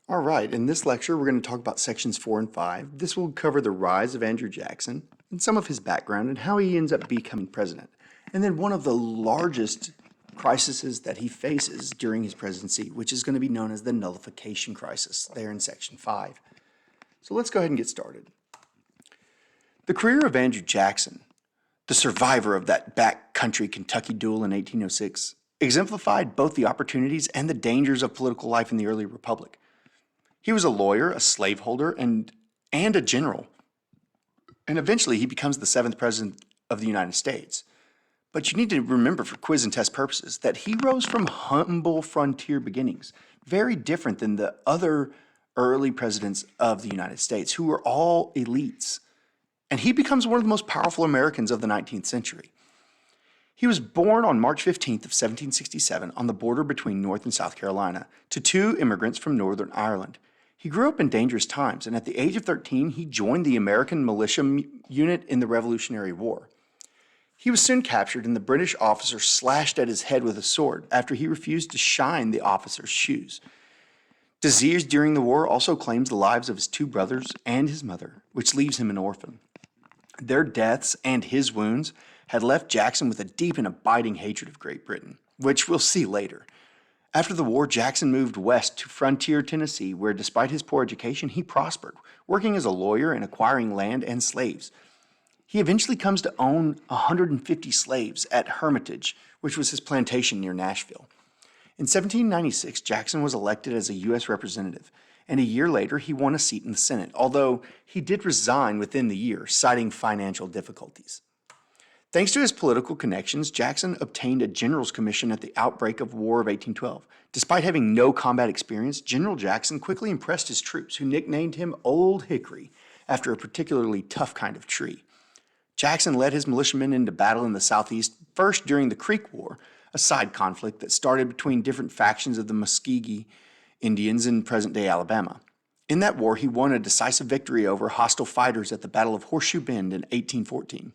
All right, in this lecture, we're going to talk about sections 4 and 5. This will cover the rise of Andrew Jackson and some of his background and how he ends up becoming president. And then one of the largest crises that he faces during his presidency, which is going to be known as the Nullification Crisis, there in section 5. So let's go ahead and get started. The career of Andrew Jackson, the survivor of that backcountry Kentucky duel in 1806, exemplified both the opportunities and the dangers of political life in the early republic. He was a lawyer, a slaveholder, and a general. And eventually he becomes the 7th president of the United States. But you need to remember for quiz and test purposes that he rose from humble frontier beginnings, very different than the other early presidents of the United States, who were all elites. And he becomes one of the most powerful Americans of the 19th century. He was born on March 15th of 1767 on the border between North and South Carolina to two immigrants from Northern Ireland. He grew up in dangerous times, and at the age of 13, he joined the American militia unit in the Revolutionary War. He was soon captured, and the British officer slashed at his head with a sword after he refused to shine the officer's shoes. Disease during the war also claims the lives of his two brothers and his mother, which leaves him an orphan. Their deaths and his wounds had left Jackson with a deep and abiding hatred of Great Britain, which we'll see later. After the war, Jackson moved west to frontier Tennessee, where despite his poor education, he prospered, working as a lawyer and acquiring land and slaves. He eventually comes to own 150 slaves at Hermitage, which was his plantation near Nashville. In 1796, Jackson was elected as a U.S. representative, and a year later he won a seat in the Senate, although he did resign within the year, citing financial difficulties. Thanks to his political connections, Jackson obtained a general's commission at the outbreak of War of 1812. Despite having no combat experience, General Jackson quickly impressed his troops, who nicknamed him Old Hickory, after a particularly tough kind of tree. Jackson led his militiamen into battle in the Southeast, first during the Creek War, a side conflict that started between different factions of the Muskogee Indians in present-day Alabama. In that war, he won a decisive victory over hostile fighters at the Battle of Horseshoe Bend in 1814.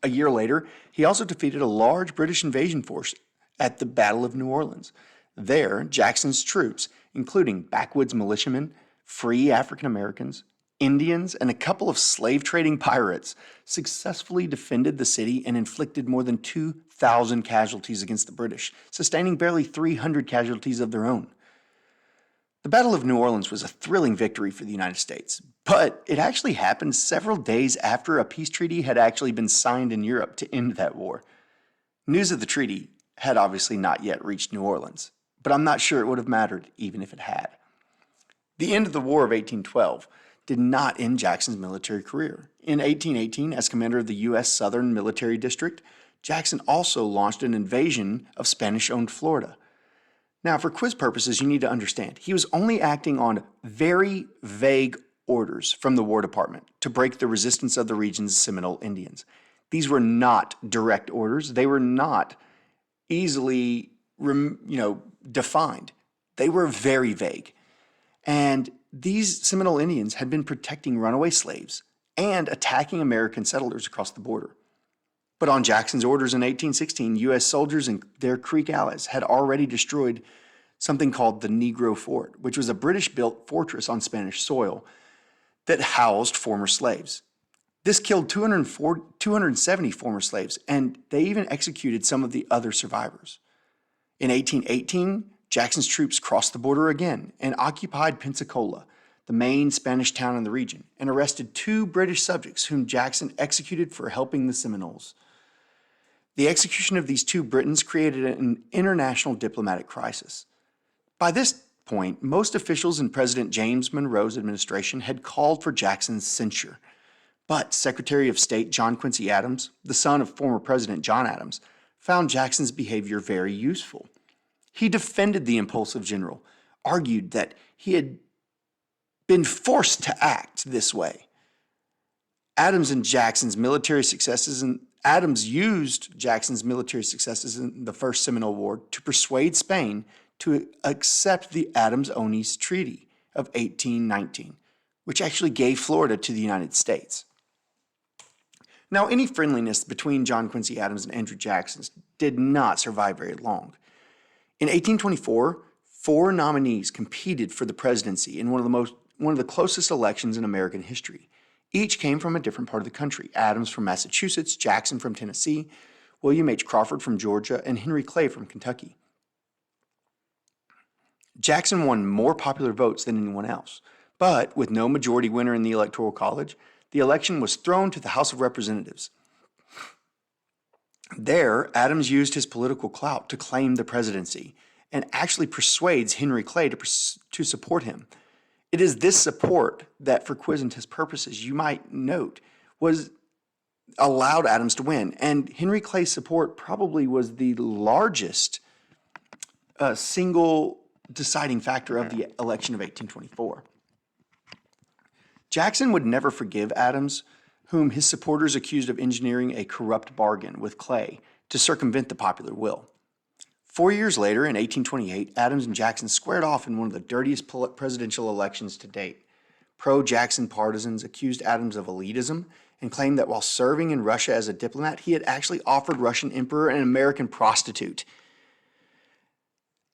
A year later, he also defeated a large British invasion force at the Battle of New Orleans. There, Jackson's troops, including backwoods militiamen, free African Americans, Indians, and a couple of slave-trading pirates, successfully defended the city and inflicted more than 2,000 casualties against the British, sustaining barely 300 casualties of their own. The Battle of New Orleans was a thrilling victory for the United States, but it actually happened several days after a peace treaty had actually been signed in Europe to end that war. News of the treaty had obviously not yet reached New Orleans, but I'm not sure it would have mattered even if it had. The end of the War of 1812 did not end Jackson's military career. In 1818, as commander of the U.S. Southern Military District, Jackson also launched an invasion of Spanish-owned Florida. Now, for quiz purposes, you need to understand, he was only acting on very vague orders from the War Department to break the resistance of the region's Seminole Indians. These were not direct orders. They were not easily, defined. They were very vague. And these Seminole Indians had been protecting runaway slaves and attacking American settlers across the border. But on Jackson's orders in 1816, U.S. soldiers and their Creek allies had already destroyed something called the Negro Fort, which was a British-built fortress on Spanish soil that housed former slaves. This killed 270 former slaves, and they even executed some of the other survivors. In 1818, Jackson's troops crossed the border again and occupied Pensacola, the main Spanish town in the region, and arrested 2 British subjects whom Jackson executed for helping the Seminoles. The execution of these 2 Britons created an international diplomatic crisis. By this point, most officials in President James Monroe's administration had called for Jackson's censure. But Secretary of State John Quincy Adams, the son of former President John Adams, found Jackson's behavior very useful. He defended the impulsive general, argued that he had been forced to act this way. Adams used Jackson's military successes in the First Seminole War to persuade Spain to accept the Adams-Onis Treaty of 1819, which actually gave Florida to the United States. Now, any friendliness between John Quincy Adams and Andrew Jackson did not survive very long. In 1824, Four nominees competed for the presidency in one of the closest elections in American history. Each came from a different part of the country. Adams from Massachusetts, Jackson from Tennessee, William H. Crawford from Georgia, and Henry Clay from Kentucky. Jackson won more popular votes than anyone else, but with no majority winner in the Electoral College, the election was thrown to the House of Representatives. There, Adams used his political clout to claim the presidency and actually persuades Henry Clay to support him. It is this support that, for quiz and test purposes, you might note, was allowed Adams to win. And Henry Clay's support probably was the largest single deciding factor of the election of 1824. Jackson would never forgive Adams, whom his supporters accused of engineering a corrupt bargain with Clay to circumvent the popular will. 4 years later, in 1828, Adams and Jackson squared off in one of the dirtiest presidential elections to date. Pro-Jackson partisans accused Adams of elitism and claimed that while serving in Russia as a diplomat, he had actually offered Russian emperor an American prostitute.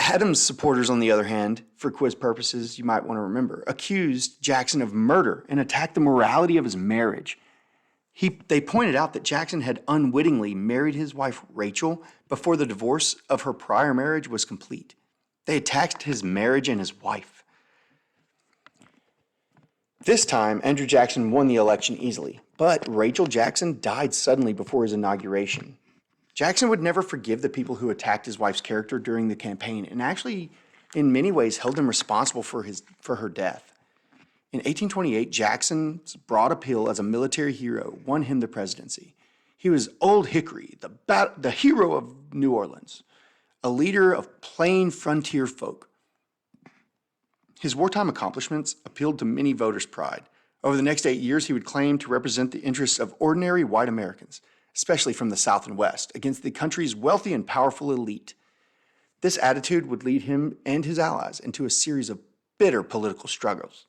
Adams' supporters, on the other hand, for quiz purposes, you might want to remember, accused Jackson of murder and attacked the morality of his marriage. They pointed out that Jackson had unwittingly married his wife Rachel before the divorce of her prior marriage was complete. They attacked his marriage and his wife. This time, Andrew Jackson won the election easily, but Rachel Jackson died suddenly before his inauguration. Jackson would never forgive the people who attacked his wife's character during the campaign and actually, in many ways, held them responsible for her death. In 1828, Jackson's broad appeal as a military hero won him the presidency. He was Old Hickory, the hero of New Orleans, a leader of plain frontier folk. His wartime accomplishments appealed to many voters' pride. Over the next 8 years, he would claim to represent the interests of ordinary white Americans, especially from the South and West, against the country's wealthy and powerful elite. This attitude would lead him and his allies into a series of bitter political struggles.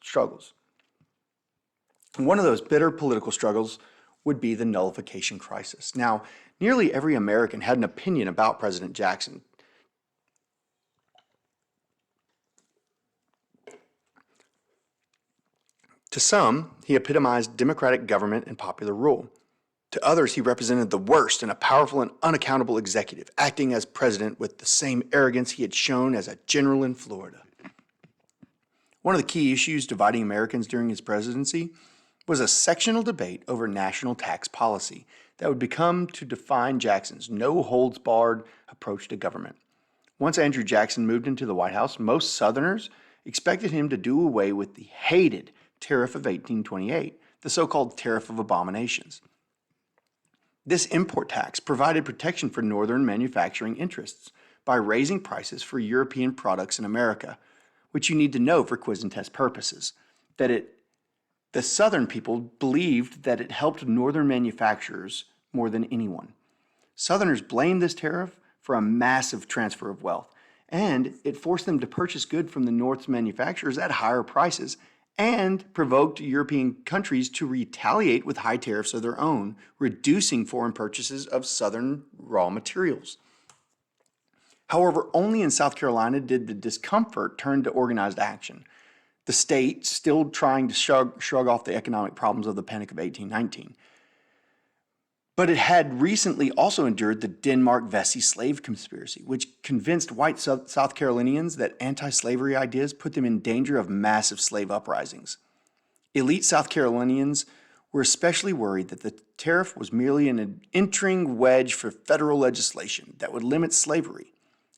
And one of those bitter political struggles would be the Nullification Crisis. Now, nearly every American had an opinion about President Jackson. To some, he epitomized democratic government and popular rule. To others, he represented the worst in a powerful and unaccountable executive, acting as president with the same arrogance he had shown as a general in Florida. One of the key issues dividing Americans during his presidency was a sectional debate over national tax policy that would become to define Jackson's no-holds-barred approach to government. Once Andrew Jackson moved into the White House, most Southerners expected him to do away with the hated Tariff of 1828, the so-called Tariff of Abominations. This import tax provided protection for Northern manufacturing interests by raising prices for European products in America, which you need to know for quiz and test purposes, the Southern people believed that it helped Northern manufacturers more than anyone. Southerners blamed this tariff for a massive transfer of wealth, and it forced them to purchase goods from the North's manufacturers at higher prices and provoked European countries to retaliate with high tariffs of their own, reducing foreign purchases of Southern raw materials. However, only in South Carolina did the discomfort turn to organized action, the state still trying to shrug off the economic problems of the Panic of 1819. But it had recently also endured the Denmark-Vesey slave conspiracy, which convinced white South Carolinians that anti-slavery ideas put them in danger of massive slave uprisings. Elite South Carolinians were especially worried that the tariff was merely an entering wedge for federal legislation that would limit slavery.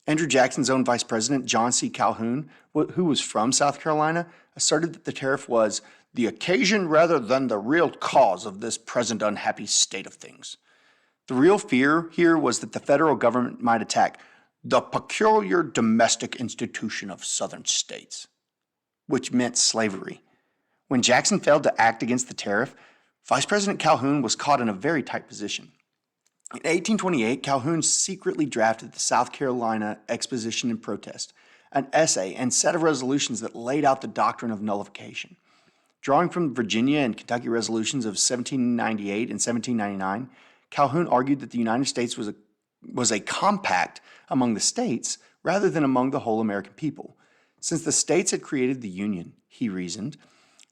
Andrew Jackson's own vice president, John C. Calhoun, who was from South Carolina, asserted that the tariff was the occasion rather than the real cause of this present unhappy state of things. The real fear here was that the federal government might attack the peculiar domestic institution of Southern states, which meant slavery. When Jackson failed to act against the tariff, Vice President Calhoun was caught in a very tight position. In 1828, Calhoun secretly drafted the South Carolina Exposition and Protest, an essay and set of resolutions that laid out the doctrine of nullification. Drawing from Virginia and Kentucky resolutions of 1798 and 1799, Calhoun argued that the United States was a compact among the states rather than among the whole American people. Since the states had created the Union, he reasoned,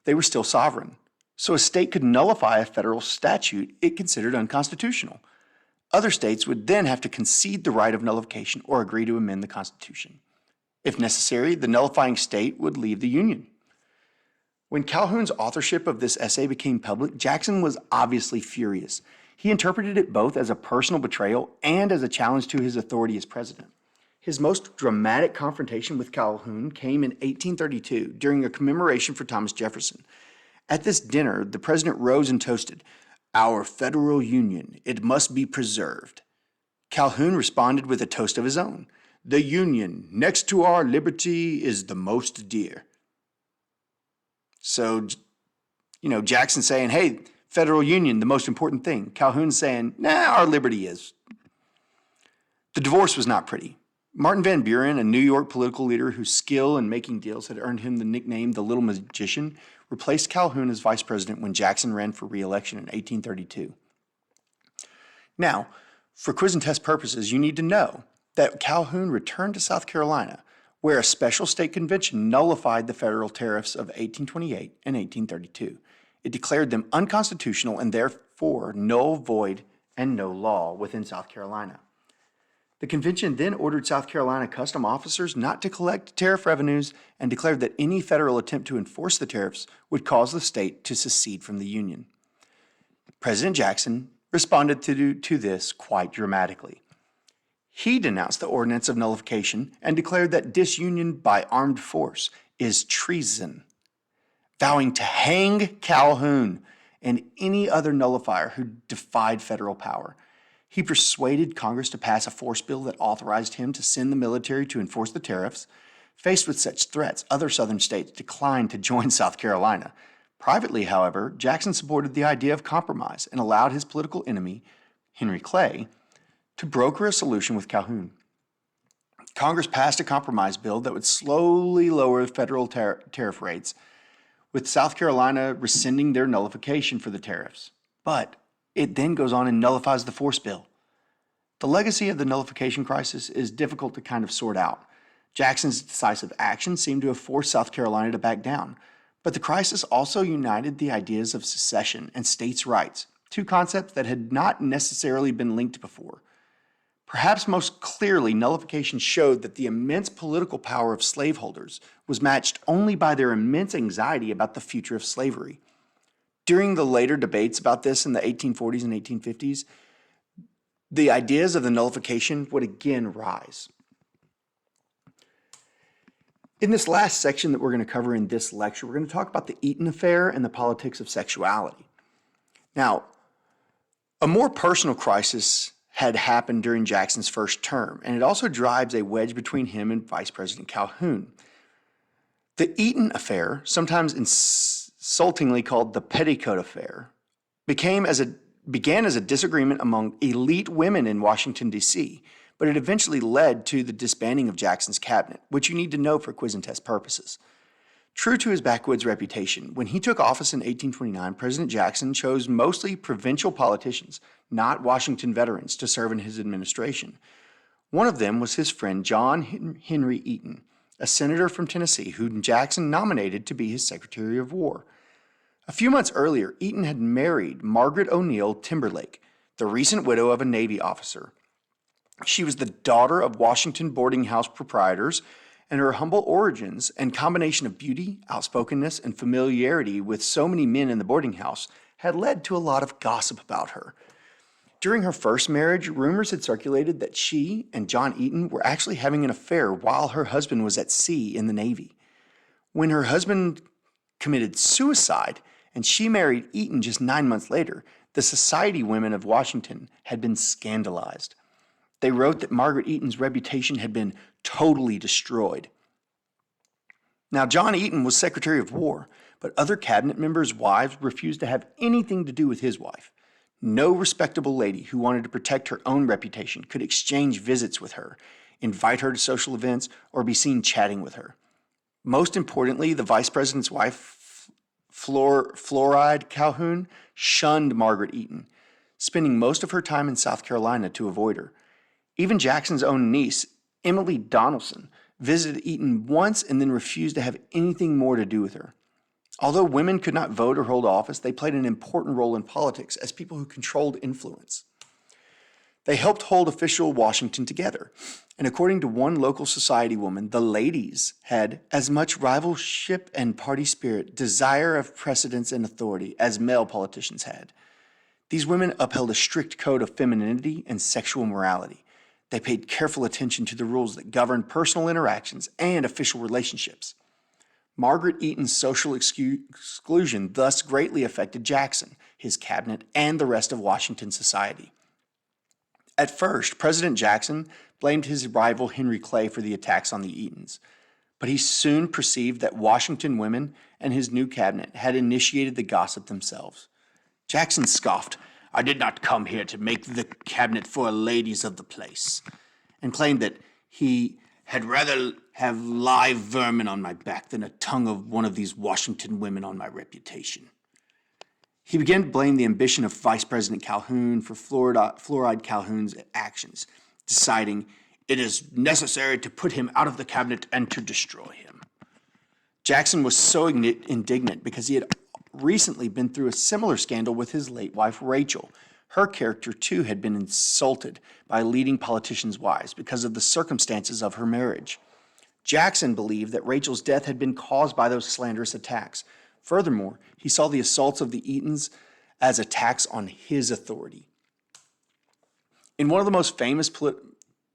they were still sovereign. So a state could nullify a federal statute it considered unconstitutional. Other states would then have to concede the right of nullification or agree to amend the Constitution. If necessary, the nullifying state would leave the Union. When Calhoun's authorship of this essay became public, Jackson was obviously furious. He interpreted it both as a personal betrayal and as a challenge to his authority as president. His most dramatic confrontation with Calhoun came in 1832 during a commemoration for Thomas Jefferson. At this dinner, the president rose and toasted, "Our federal union, it must be preserved." Calhoun responded with a toast of his own. "The union, next to our liberty, is the most dear." So, Jackson saying, hey, federal union, the most important thing. Calhoun saying, nah, our liberty is. The divorce was not pretty. Martin Van Buren, a New York political leader whose skill in making deals had earned him the nickname the Little Magician, replaced Calhoun as vice president when Jackson ran for re-election in 1832. Now, for quiz and test purposes, you need to know that Calhoun returned to South Carolina, where a special state convention nullified the federal tariffs of 1828 and 1832. It declared them unconstitutional and therefore null, void, and no law within South Carolina. The convention then ordered South Carolina custom officers not to collect tariff revenues and declared that any federal attempt to enforce the tariffs would cause the state to secede from the Union. President Jackson responded to this quite dramatically. He denounced the ordinance of nullification and declared that disunion by armed force is treason, vowing to hang Calhoun and any other nullifier who defied federal power. He persuaded Congress to pass a force bill that authorized him to send the military to enforce the tariffs. Faced with such threats, other southern states declined to join South Carolina. Privately, however, Jackson supported the idea of compromise and allowed his political enemy, Henry Clay, to broker a solution with Calhoun. Congress passed a compromise bill that would slowly lower federal tariff rates, with South Carolina rescinding their nullification for the tariffs. But it then goes on and nullifies the force bill. The legacy of the nullification crisis is difficult to kind of sort out. Jackson's decisive action seemed to have forced South Carolina to back down, but the crisis also united the ideas of secession and states' rights, two concepts that had not necessarily been linked before. Perhaps most clearly, nullification showed that the immense political power of slaveholders was matched only by their immense anxiety about the future of slavery. During the later debates about this in the 1840s and 1850s, the ideas of the nullification would again rise. In this last section that we're going to cover in this lecture, we're going to talk about the Eaton Affair and the politics of sexuality. Now, a more personal crisis had happened during Jackson's first term, and it also drives a wedge between him and Vice President Calhoun. The Eaton Affair, sometimes insultingly called the Petticoat Affair, began as a disagreement among elite women in Washington, D.C., but it eventually led to the disbanding of Jackson's cabinet, which you need to know for quiz and test purposes. True to his backwoods reputation, when he took office in 1829, President Jackson chose mostly provincial politicians, not Washington veterans, to serve in his administration. One of them was his friend John Henry Eaton, a senator from Tennessee whom Jackson nominated to be his Secretary of War. A few months earlier, Eaton had married Margaret O'Neill Timberlake, the recent widow of a Navy officer. She was the daughter of Washington boarding house proprietors, and her humble origins and combination of beauty, outspokenness, and familiarity with so many men in the boarding house had led to a lot of gossip about her. During her first marriage, rumors had circulated that she and John Eaton were actually having an affair while her husband was at sea in the Navy. When her husband committed suicide and she married Eaton just 9 months later, the society women of Washington had been scandalized. They wrote that Margaret Eaton's reputation had been totally destroyed. Now, John Eaton was Secretary of War, but other cabinet members' wives refused to have anything to do with his wife. No respectable lady who wanted to protect her own reputation could exchange visits with her, invite her to social events, or be seen chatting with her. Most importantly, the vice president's wife, Floride Calhoun, shunned Margaret Eaton, spending most of her time in South Carolina to avoid her. Even Jackson's own niece, Emily Donaldson, visited Eaton once and then refused to have anything more to do with her. Although women could not vote or hold office, they played an important role in politics as people who controlled influence. They helped hold official Washington together. And according to one local society woman, the ladies had as much rivalship and party spirit, desire of precedence and authority as male politicians had. These women upheld a strict code of femininity and sexual morality. They paid careful attention to the rules that governed personal interactions and official relationships. Margaret Eaton's social exclusion thus greatly affected Jackson, his cabinet, and the rest of Washington society. At first, President Jackson blamed his rival Henry Clay for the attacks on the Eatons, but he soon perceived that Washington women and his new cabinet had initiated the gossip themselves. Jackson scoffed, "I did not come here to make the cabinet for ladies of the place," and claimed that he had rather have live vermin on my back than a tongue of one of these Washington women on my reputation. He began to blame the ambition of Vice President Calhoun for fluoride Calhoun's actions, deciding it is necessary to put him out of the cabinet and to destroy him. Jackson was so indignant because he had recently been through a similar scandal with his late wife, Rachel. Her character, too, had been insulted by leading politicians' wives because of the circumstances of her marriage. Jackson believed that Rachel's death had been caused by those slanderous attacks. Furthermore, he saw the assaults of the Eatons as attacks on his authority. In one of the most famous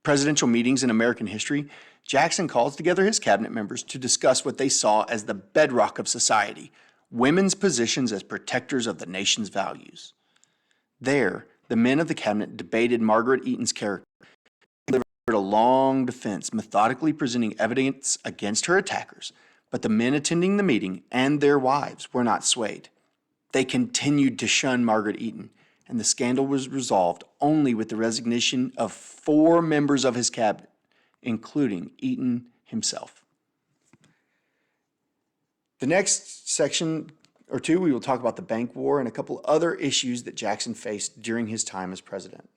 presidential meetings in American history, Jackson calls together his cabinet members to discuss what they saw as the bedrock of society, women's positions as protectors of the nation's values. There, the men of the cabinet debated Margaret Eaton's character and delivered a long defense, methodically presenting evidence against her attackers. But the men attending the meeting and their wives were not swayed. They continued to shun Margaret Eaton, and the scandal was resolved only with the resignation of 4 members of his cabinet, including Eaton himself. The next section or two, we will talk about the bank war and a couple other issues that Jackson faced during his time as president.